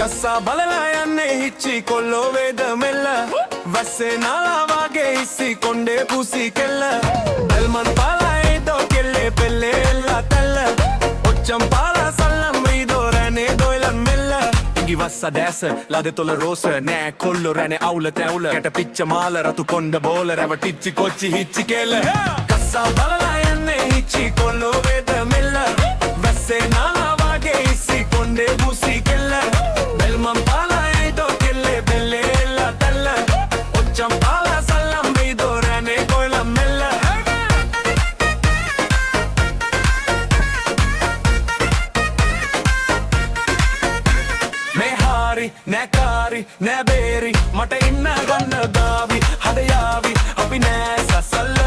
ගස්සා බලලා යන්නේ හිච්චි කොල්ලෝ වේද මෙල්ල වැස්සේ නාලා වගේ ඉස්සි කොණ්ඩේ පුසි කෙල්ල බල්මන් පාලා ඒදෝ කෙල්ලේ පෙල්ලේ එල්ලා තැල්ල ඔච්චම් පාලා සල්ලම් වීදෝ රැනේ දොයිලන් මෙල්ල ඉගි වස්සා දැස ලදෙ තොල රෝස නෑ කොල්ලෝ රැනේ අවුල තැවුල කැට පිච්ච මාල රතු කොණ්ඩ බෝල රැවටිච්චි කොච්චි හිච්චි කෙල්ල ගස්සා බලලා යන්නේ හිච්චි කොල්ලෝ වේද මෙල්ල වැස්සේ නාලා වගේ ඉස්සි කොණ්ඩේ පුසි කෙල්ල නැකාරි නැබේරි මට ඉන්න ගන්න ගාවි හද යාවි අපි නෑ සසල්ල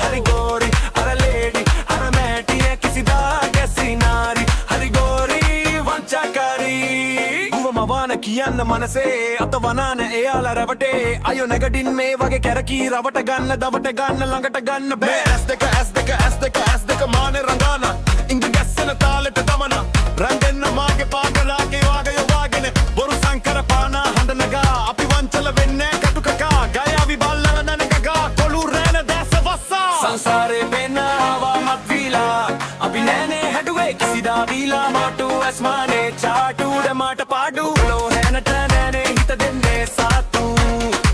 හරි ගෝරි අර ලේඩි අර මෑටිය කිසිදා ගැසිනාරි හරි ගෝරි වංචාකාරී ගුවම වාන කියන්න මනසේ අත වනාන එයාලා රැවටේ අයෝ නැගටින් මේ වගේ කැරකී රවට ගන්න දවට ගන්න ළඟට ගන්න බෑ ඇස් දෙක මානේ රංගාන ඉංග ගැස්සෙන තාලෙට තමන රංගෙන්න මාගේ පාගලාගේ වාගේ වාගෙන බොරු සංකර පානා හඬනගා අපි වංචල වෙන්නේ කටුකකා ගයාවි බල්ලල නැනකගා කොළු රෑන දැස වස්සා සංසාරේ පෙන්නාවා මත් වීලා අපි නෑනේ හැඩුවේ කිසිදා වීලා මාටු ඇස්මානේ චාටුඩ මාට පාඩු ලෝ හැනට නෑනේ හිත දෙන්නේ සාතු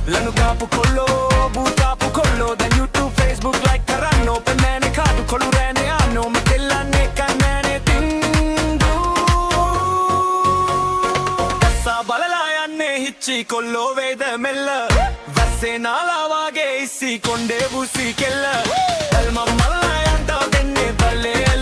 ලනු කාපු කොල්ලෝ බූතාපු කොල්ලෝ දැන් YouTube Facebook like කරන්නෝ පෙන්නෑනේ කාඩු කොළු රෑනේ ආනෝ මෙතෙල්ලන්නේ කන්නෑනේ බලලා යන්නේ හිච්චි කොල්ලෝ වේද මෙල්ල වැස්සේ නාලා වගේ ඉස්සි කොණ්ඩේ බුසි කෙල්ල එල්ම මල්ලා යන්ට දෙන්නේ බල්ලේ